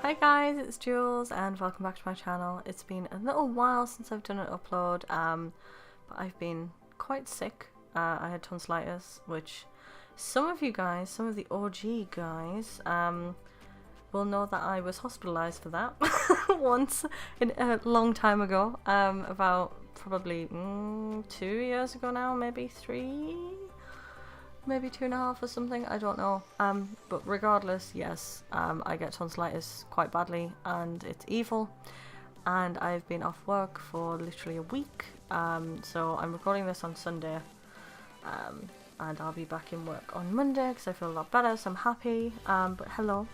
Hi guys, it's Jules and welcome back to my channel. It's been a little while since I've done an upload, but I've been quite sick. I had tonsillitis, which some of you guys, some of the OG guys, will know that I was hospitalised for that once a long time ago, about probably 2 years ago now, maybe 3? Maybe 2.5 or something, I don't know. But regardless, yes, I get tonsillitis quite badly and it's evil. And I've been off work for literally a week. So I'm recording this on Sunday. And I'll be back in work on Monday because I feel a lot better, so I'm happy. But hello.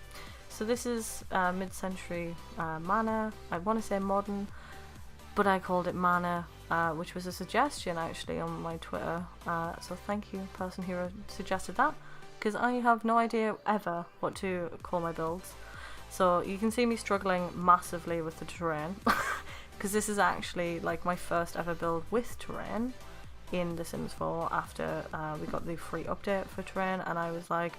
So this is mid-century manor. I want to say modern, but I called it manor. Which was a suggestion actually on my Twitter, so thank you person who suggested that, because I have no idea ever what to call my builds. So you can see me struggling massively with the terrain, because this is actually like my first ever build with terrain in The Sims 4 after we got the free update for terrain, and I was like,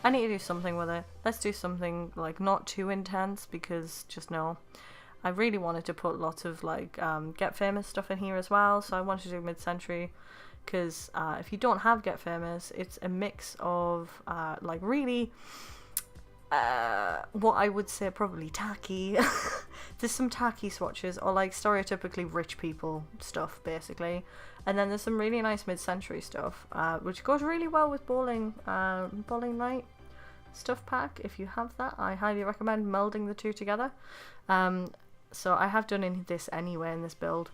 I need to do something with it. Let's do something like not too intense, because just no. I really wanted to put lots of like Get Famous stuff in here as well, so I wanted to do mid-century, because if you don't have Get Famous, it's a mix of like really what I would say probably tacky. There's some tacky swatches, or like stereotypically rich people stuff basically, and then there's some really nice mid-century stuff, which goes really well with bowling night stuff pack. If you have that, I highly recommend melding the two together. So I have done this anyway in this build.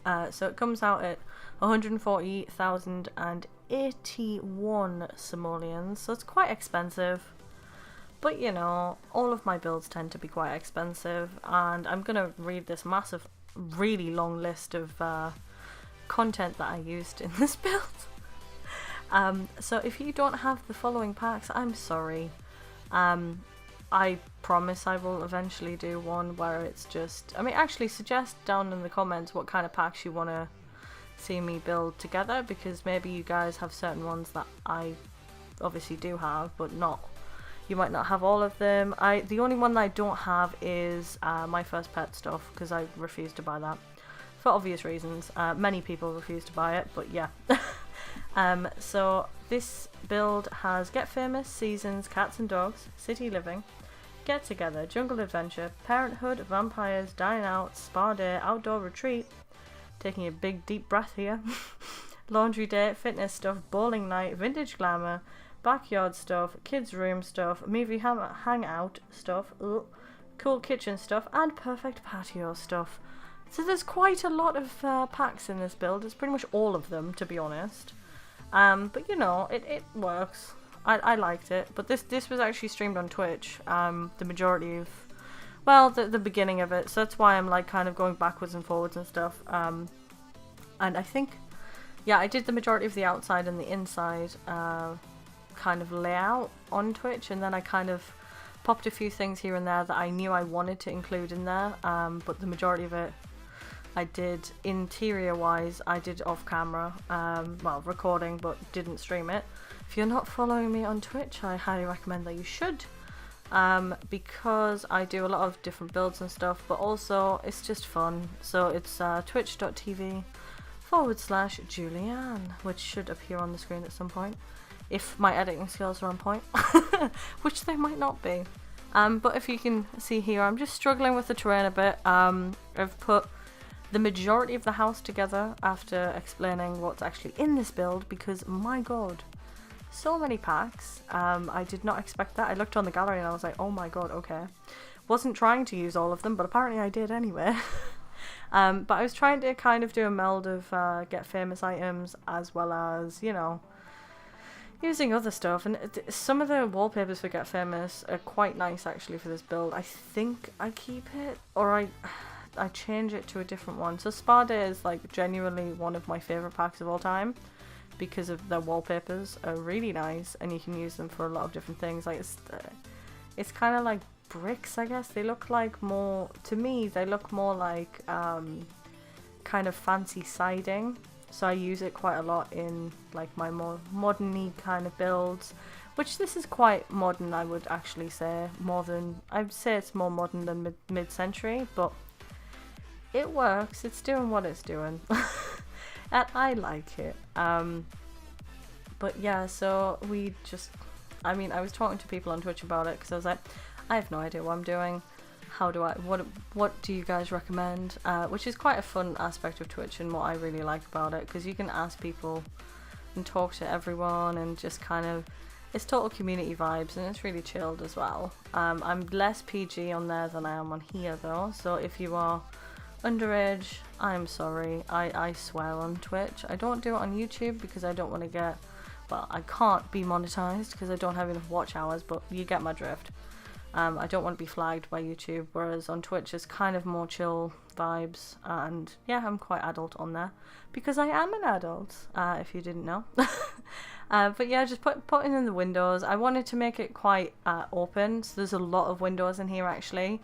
So it comes out at 140,081 simoleons, so it's quite expensive. But you know, all of my builds tend to be quite expensive, and I'm gonna read this massive, really long list of content that I used in this build. So if you don't have the following packs, I'm sorry. I promise I will eventually do one where it's just, I mean, actually suggest down in the comments what kind of packs you want to see me build together, because maybe you guys have certain ones that I obviously do have, but not, you might not have all of them. The only one that I don't have is my first pet stuff, because I refuse to buy that for obvious reasons. Many people refuse to buy it, but yeah. So this build has Get Famous, Seasons, Cats and Dogs, City Living, Get Together, Jungle Adventure, Parenthood, Vampires, Dining Out, Spa Day, Outdoor Retreat, taking a big deep breath here, Laundry Day, Fitness Stuff, Bowling Night, Vintage Glamour, Backyard Stuff, Kids Room Stuff, Movie Hangout Stuff, Cool Kitchen Stuff, and Perfect Patio Stuff. So there's quite a lot of packs in this build. It's pretty much all of them, to be honest. But you know, it works. I liked it, but this was actually streamed on Twitch, the majority of, well, the beginning of it, so that's why I'm like kind of going backwards and forwards and stuff, and I think, yeah, I did the majority of the outside and the inside kind of layout on Twitch, and then I kind of popped a few things here and there that I knew I wanted to include in there, but the majority of it I did interior wise, I did off camera, well, recording, but didn't stream it. If you're not following me on Twitch, I highly recommend that you should, because I do a lot of different builds and stuff, but also it's just fun. So it's twitch.tv/Julie-Anne, which should appear on the screen at some point, if my editing skills are on point, which they might not be. But if you can see here, I'm just struggling with the terrain a bit. I've put the majority of the house together after explaining what's actually in this build, because my god, so many packs. I did not expect that. I looked on the gallery and I was like, oh my god, okay. Wasn't trying to use all of them, but apparently I did anyway. But I was trying to kind of do a meld of Get Famous items, as well as, you know, using other stuff. And some of the wallpapers for Get Famous are quite nice actually for this build. I think I keep it, or I change it to a different one. So Spa Day is like genuinely one of my favourite packs of all time, because of their wallpapers are really nice, and you can use them for a lot of different things. Like it's kind of like bricks, I guess. They look like more, to me, they look more like kind of fancy siding. So I use it quite a lot in like my more modern-y kind of builds, which this is quite modern, I would actually say. I'd say it's more modern than mid-century, but it works. It's doing what it's doing. And I like it. But yeah, so I was talking to people on Twitch about it because I was like, I have no idea what I'm doing. What do you guys recommend? Which is quite a fun aspect of Twitch and what I really like about it, because you can ask people and talk to everyone and just kind of, it's total community vibes and it's really chilled as well. I'm less PG on there than I am on here though, so if you are underage, I'm sorry. I swear on Twitch. I don't do it on YouTube because I don't want to get, well, I can't be monetized because I don't have enough watch hours, but you get my drift. I don't want to be flagged by YouTube, whereas on Twitch it's kind of more chill vibes, and yeah, I'm quite adult on there because I am an adult, if you didn't know. But yeah, just putting in the windows. I wanted to make it quite open, so there's a lot of windows in here actually.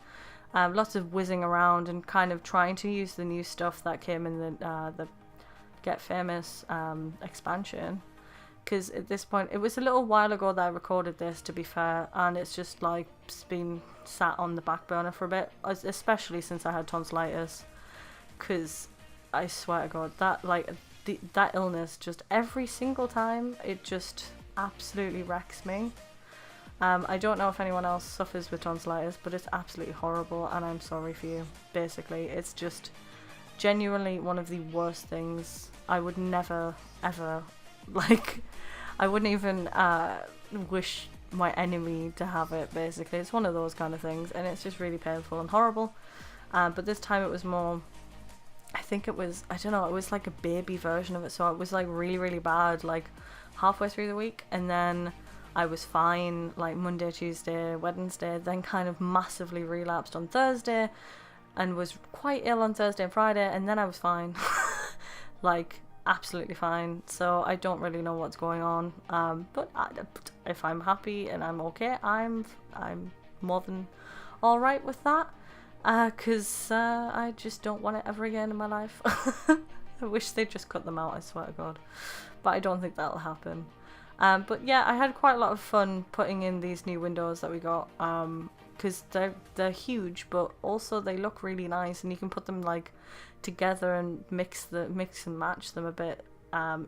Lots of whizzing around and kind of trying to use the new stuff that came in the Get Famous expansion. Because at this point, it was a little while ago that I recorded this, to be fair, and it's just like been sat on the back burner for a bit, especially since I had tonsillitis. Because I swear to God, that illness, just every single time, it just absolutely wrecks me. I don't know if anyone else suffers with tonsillitis, but it's absolutely horrible, and I'm sorry for you. Basically, it's just genuinely one of the worst things. I would never, ever, I wouldn't even wish my enemy to have it, basically. It's one of those kind of things, and it's just really painful and horrible. But this time it was more, I think it was, I don't know, it was like a baby version of it, so it was like really, really bad, like halfway through the week, and then I was fine, like Monday, Tuesday, Wednesday, then kind of massively relapsed on Thursday, and was quite ill on Thursday and Friday, and then I was fine. Like, absolutely fine. So I don't really know what's going on, but if I'm happy and I'm okay, I'm more than all right with that, because I just don't want it ever again in my life. I wish they'd just cut them out, I swear to God, but I don't think that'll happen. But yeah, I had quite a lot of fun putting in these new windows that we got, because they're huge, but also they look really nice, and you can put them like together and mix and match them a bit.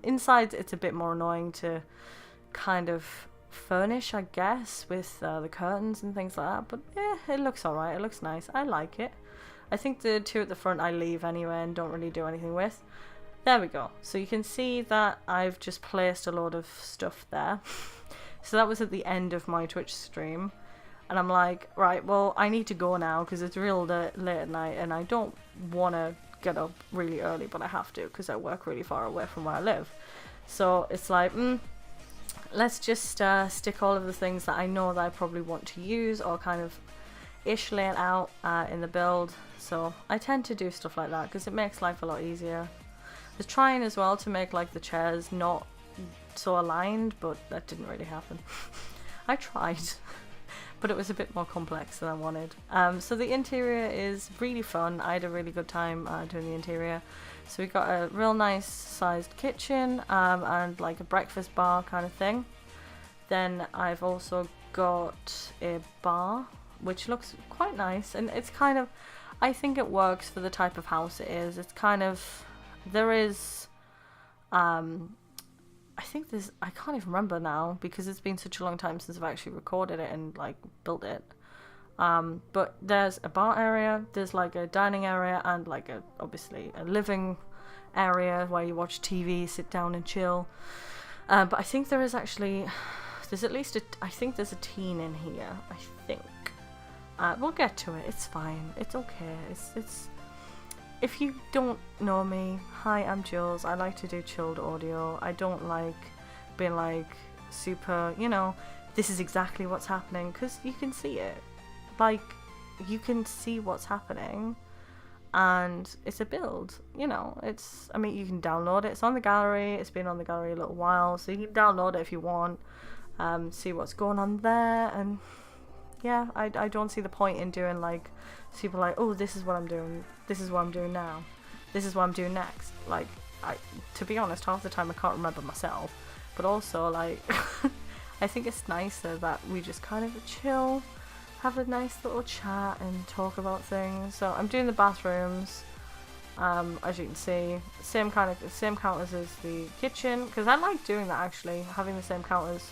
Inside it's a bit more annoying to kind of furnish, I guess, with the curtains and things like that, but yeah, it looks alright, it looks nice, I like it. I think the two at the front I leave anyway and don't really do anything with. There we go. So you can see that I've just placed a load of stuff there. So that was at the end of my Twitch stream. And I'm like, right, well, I need to go now because it's real late at night and I don't want to get up really early, but I have to because I work really far away from where I live. So it's like, let's just stick all of the things that I know that I probably want to use or kind of ish lay it out in the build. So I tend to do stuff like that because it makes life a lot easier. I was trying as well to make like the chairs not so aligned, but that didn't really happen. I tried, but it was a bit more complex than I wanted. So the interior is really fun. I had a really good time doing the interior. So we got a real nice sized kitchen and like a breakfast bar kind of thing. Then I've also got a bar, which looks quite nice, and it's kind of, I think it works for the type of house it is. It's kind of, there is, I think there's, I can't even remember now because it's been such a long time since I've actually recorded it and like built it. But there's a bar area, there's like a dining area and like a, obviously a living area where you watch TV, sit down and chill. But I think there is actually, there's at least I think there's a teen in here, I think. We'll get to it, it's fine, it's okay, it's if you don't know me, hi, I'm Jules. I like to do chilled audio. I don't like being like super, you know, this is exactly what's happening, because you can see it. Like, you can see what's happening, and it's a build, you know, it's, I mean, you can download it. It's on the gallery. It's been on the gallery a little while, so you can download it if you want, see what's going on there, and yeah, I don't see the point in doing like, people like, oh, this is what I'm doing, this is what I'm doing now, this is what I'm doing next. Like, to be honest, half the time I can't remember myself, but also like I think it's nicer that we just kind of chill, have a nice little chat and talk about things. So I'm doing the bathrooms, as you can see, same counters as the kitchen, because I like doing that actually, having the same counters.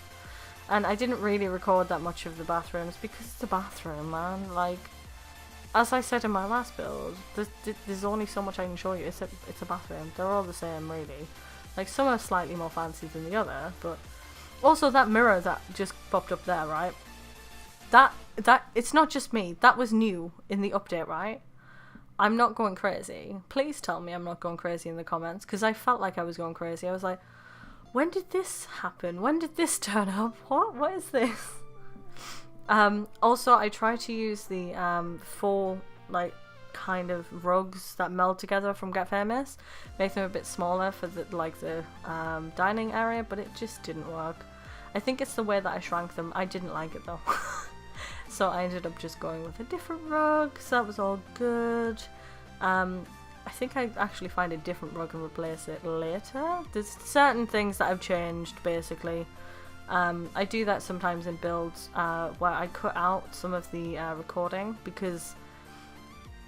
And I didn't really record that much of the bathrooms because it's a bathroom, man. Like, as I said in my last build, there's only so much I can show you. It's a bathroom. They're all the same, really. Like, some are slightly more fancy than the other, but also that mirror that just popped up there, right? That it's not just me. That was new in the update, right? I'm not going crazy. Please tell me I'm not going crazy in the comments, because I felt like I was going crazy. I was like, when did this happen? When did this turn up? What is this? Also, I try to use the 4 like kind of rugs that meld together from Get Famous, make them a bit smaller for the dining area, but it just didn't work. I think it's the way that I shrank them. I didn't like it though. So I ended up just going with a different rug, so that was all good. I think I actually find a different rug and replace it later. There's certain things that I've changed, basically. I do that sometimes in builds where I cut out some of the recording, because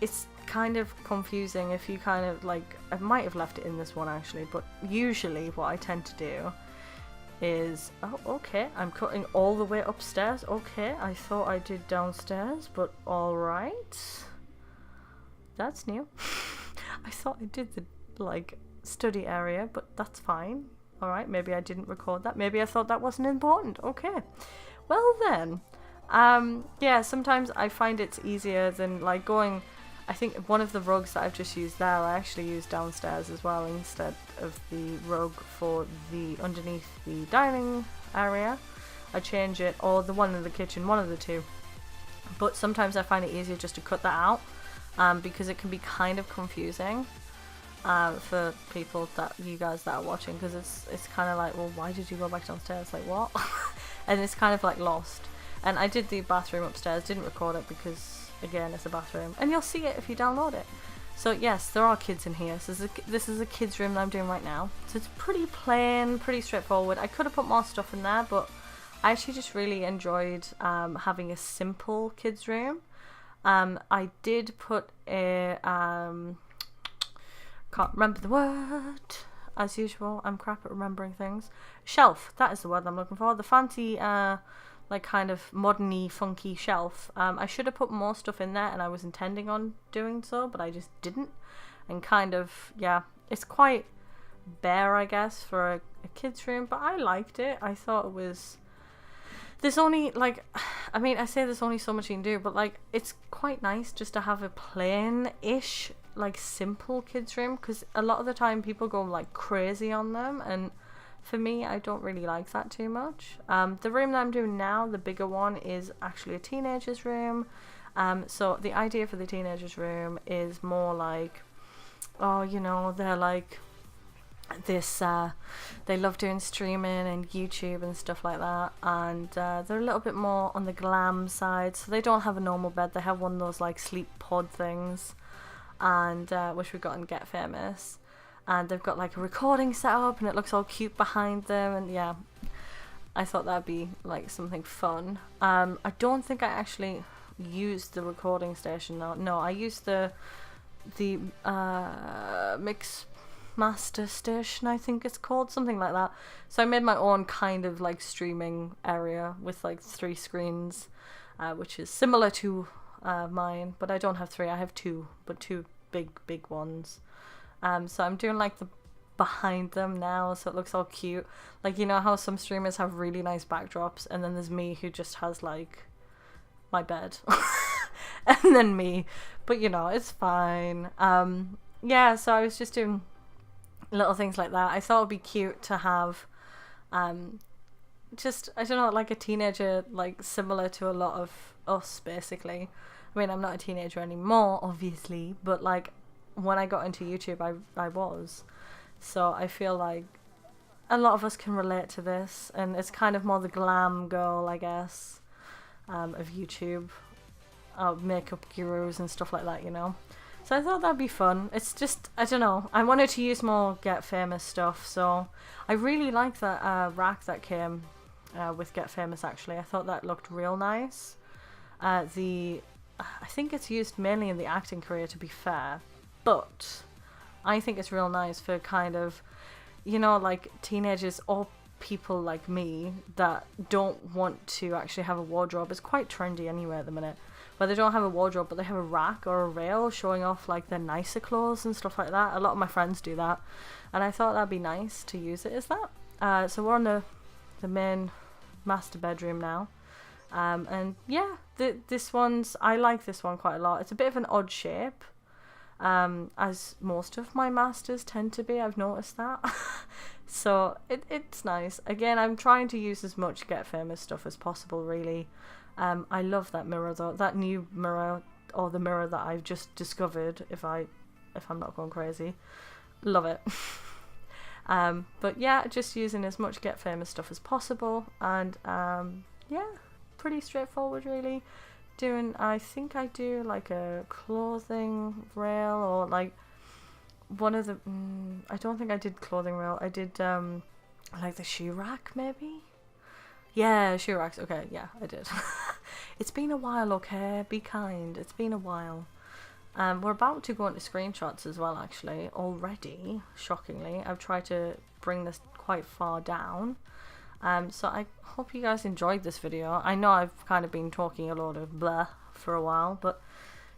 it's kind of confusing if you kind of like, I might have left it in this one actually, but usually what I tend to do is, oh okay, I'm cutting all the way upstairs. Okay, I thought I did downstairs, but alright. That's new. I thought I did the like study area, but that's fine. Alright, maybe I didn't record that. Maybe I thought that wasn't important. Okay. Well then. Yeah, sometimes I find it's easier than like going, I think one of the rugs that I've just used there, I actually used downstairs as well instead of the rug for the underneath the dining area. I change it, or the one in the kitchen, one of the two. But sometimes I find it easier just to cut that out, because it can be kind of confusing for people, you guys that are watching, because it's kind of like, well, why did you go back downstairs? Like, what? And it's kind of like lost. And I did the bathroom upstairs, didn't record it because, again, it's a bathroom, and you'll see it if you download it. So yes, there are kids in here. So this is a kids room that I'm doing right now. So it's pretty plain, pretty straightforward. I could have put more stuff in there, but I actually just really enjoyed having a simple kids room. I did put a can't remember the word, as usual. I'm crap at remembering things. Shelf, that is the word I'm looking for. The fancy like kind of modern-y, funky shelf. I should have put more stuff in there, and I was intending on doing so, but I just didn't. And kind of, yeah, it's quite bare, I guess, for a kid's room, but I liked it. I thought it was... There's only, like, I mean, I say there's only so much you can do, but, like, it's quite nice just to have a plain-ish, like, simple kids room, because a lot of the time people go, like, crazy on them, and for me, I don't really like that too much. The room that I'm doing now, the bigger one, is actually a teenager's room. So the idea for the teenager's room is more like, oh, you know, they're like this, they love doing streaming and YouTube and stuff like that. And they're a little bit more on the glam side. So they don't have a normal bed. They have one of those like sleep pod things, and which we got in Get Famous. And they've got like a recording set up, and it looks all cute behind them, and yeah, I thought that'd be like something fun. I don't think I actually used the recording station though. No, I used the mix master station, I think it's called, something like that. So I made my own kind of like streaming area with like 3 screens, which is similar to mine, but I don't have 3. I have 2, but 2 big ones. So I'm doing like the behind them now, so it looks all cute. Like, you know how some streamers have really nice backdrops, and then there's me who just has like my bed and then me, but you know, it's fine. Yeah, so I was just doing little things like that. I thought it'd be cute to have just, I don't know, like a teenager, like similar to a lot of us basically. I mean, I'm not a teenager anymore obviously, but like when I got into YouTube, I was. So I feel like a lot of us can relate to this, and it's kind of more the glam girl, I guess, of YouTube, makeup gurus and stuff like that, you know. So I thought that'd be fun. It's just, I don't know, I wanted to use more Get Famous stuff, so I really like that rack that came with Get Famous actually. I thought that looked real nice. I think it's used mainly in the acting career, to be fair, but I think it's real nice for kind of, you know, like teenagers or people like me that don't want to actually have a wardrobe. It's quite trendy anyway at the minute, where they don't have a wardrobe but they have a rack or a rail showing off like their nicer clothes and stuff like that. A lot of my friends do that, and I thought that'd be nice to use it as that. So we're on the main master bedroom now. And yeah, this one's, I like this one quite a lot. It's a bit of an odd shape, as most of my masters tend to be, I've noticed that. So it's nice. Again, I'm trying to use as much Get Famous stuff as possible, really. I love that mirror though, that new mirror, or the mirror that I've just discovered, if I'm not going crazy. Love it. But yeah, just using as much Get Famous stuff as possible, and yeah, pretty straightforward really. I think I do like a clothing rail, or like one of the I don't think I did clothing rail. I did like the shoe rack maybe. Yeah, shoe racks. Okay, yeah, I did. It's been a while, okay? Be kind. It's been a while. We're about to go into screenshots as well, actually, already, shockingly. I've tried to bring this quite far down. So I hope you guys enjoyed this video. I know I've kind of been talking a lot of blah for a while, but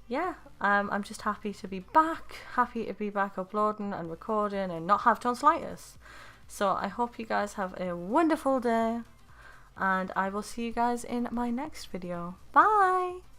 yeah, I'm just happy to be back. Happy to be back uploading and recording and not have tonsillitis. So I hope you guys have a wonderful day, and I will see you guys in my next video. Bye!